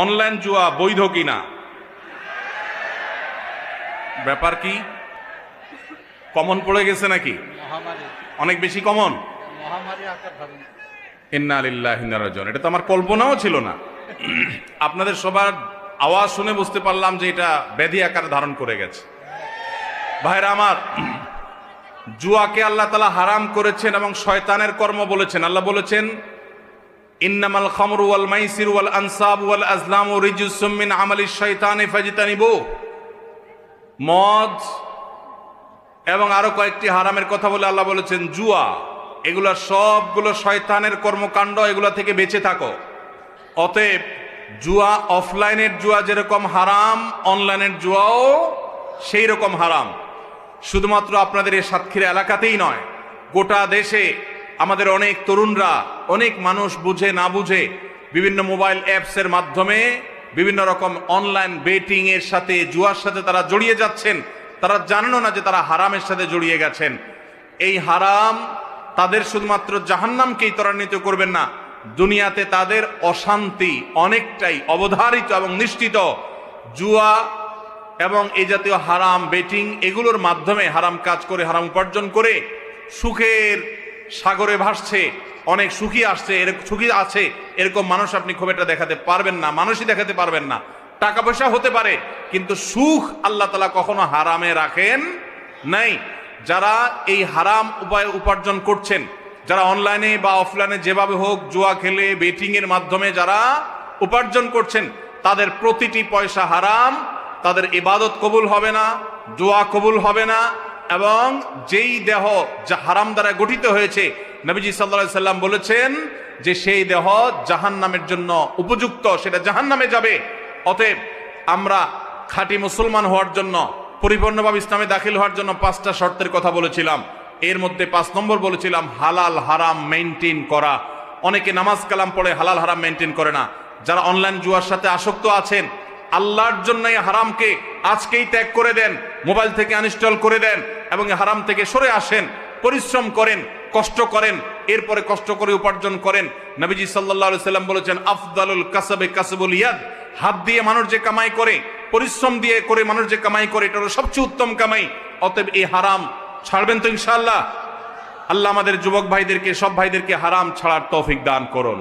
Online জুয়া বৈধ কিনা? ব্যাপার কি? কমন পড়ে গেছে নাকি? অনেক বেশি কমন। ইন্না লিল্লাহি ওয়া ইন্না ইলাইহি রাজিউন। এটা তো আমার কল্পনাও ছিল না। আপনাদের সবার আওয়াজ শুনে বুঝতে পারলাম যে এটা ব্যাধি আকার ধারণ করে গেছে। ভাইরা আমার, জুয়াকে আল্লাহ তাআলা হারাম করেছেন এবং শয়তানের কর্ম বলেছেন। আল্লাহ বলেছেন, ইন্নামাল খামরু ওয়াল মাইসিরু ওয়াল আনসাবু ওয়াল আজলামু রিজসুম মিন আমালিশ শাইতানি ফাজতানিবু। মদ এবং আরো কয়েকটি হারামের কথা বলে আল্লাহ বলেছেন জুয়া, এগুলা সবগুলো শয়তানের কর্মকাণ্ড, এগুলা থেকে বেঁচে থাকো। অতএব জুয়া, অফলাইনের জুয়া যেরকম হারাম, অনলাইনের জুয়াও সেই রকম হারাম। শুধুমাত্র আপনাদের এই সাতক্ষীরা এলাকাতেই নয়, গোটা দেশে আমাদের অনেক তরুণরা, অনেক মানুষ বুঝে না বুঝে বিভিন্ন মোবাইল অ্যাপসের মাধ্যমে বিভিন্ন রকম অনলাইন বেটিং এর সাথে, জুয়ার সাথে তারা জড়িয়ে যাচ্ছেন। তারা জানেনও না যে তারা হারামের সাথে জড়িয়ে গেছেন। এই হারাম তাদের শুধুমাত্র জাহান্নামকেই ত্বরান্বিত করবেন না, দুনিয়াতে তাদের অশান্তি অনেকটাই অবধারিত এবং নিশ্চিত। জুয়া এবং এই জাতীয় হারাম বেটিং, এগুলোর মাধ্যমে হারাম কাজ করে, হারাম উপার্জন করে সুখের সাগরে ভাসছে, অনেক সুখী আসছে, সুখী আছে, এরকম মানুষ আপনি খুব একটা দেখাতে পারবেন না, মানুষই দেখাতে পারবেন না। টাকা পয়সা হতে পারে, কিন্তু সুখ আল্লাহ তাআলা কখনো হারামে রাখেন নাই। যারা এই হারাম উপায়ে উপার্জন করছেন, যারা অনলাইনে বা অফলাইনে যেভাবে হোক জুয়া খেলে, বেটিং এর মাধ্যমে যারা উপার্জন করছেন, তাদের প্রতিটি পয়সা হারাম। তাদের ইবাদত কবুল হবে না, দোয়া কবুল হবে না, এবং যেই দেহ যা হারাম দ্বারা গঠিত হয়েছে, নবীজি সাল্লাল্লাহু আলাইহি সাল্লাম বলেছেন যে সেই দেহ জাহান্নামের জন্য উপযুক্ত, সেটা জাহান্নামে যাবে। অতএব আমরা খাঁটি মুসলমান হওয়ার জন্য, পরিপূর্ণভাবে ইসলামে দাখিল হওয়ার জন্য 5টা শর্তের কথা বলেছিলাম। এর মধ্যে 5 নম্বর বলেছিলাম হালাল হারাম মেইনটেইন করা। অনেকে নামাজ কালাম পড়ে হালাল হারাম মেইনটেইন করে না। যারা অনলাইন জুয়ার সাথে আসক্ত আছেন, আল্লাহর জন্য এই হারামকে আজকেই ত্যাগ করে দেন, মোবাইল থেকে আনইনস্টল করে দেন এবং এই হারাম থেকে সরে আসেন। পরিশ্রম করেন, কষ্ট করেন, এরপরে কষ্ট করে উপার্জন করেন। নবীজি সাল্লাল্লাহু আলাইহি সাল্লাম বলেছেন, আফদালুল কাসবে কাসবুল ইয়াদ। হাত দিয়ে মানুষ যে কামাই করে, পরিশ্রম দিয়ে করে মানুষ যে কামাই করে, এটা হলো সবচেয়ে উত্তম কামাই। অতএব এই হারাম ছাড়বেন তো ইনশাআল্লাহ? আল্লাহ আমাদের যুবক ভাইদেরকে, সব ভাইদেরকে হারাম ছাড়ার তৌফিক দান করুন।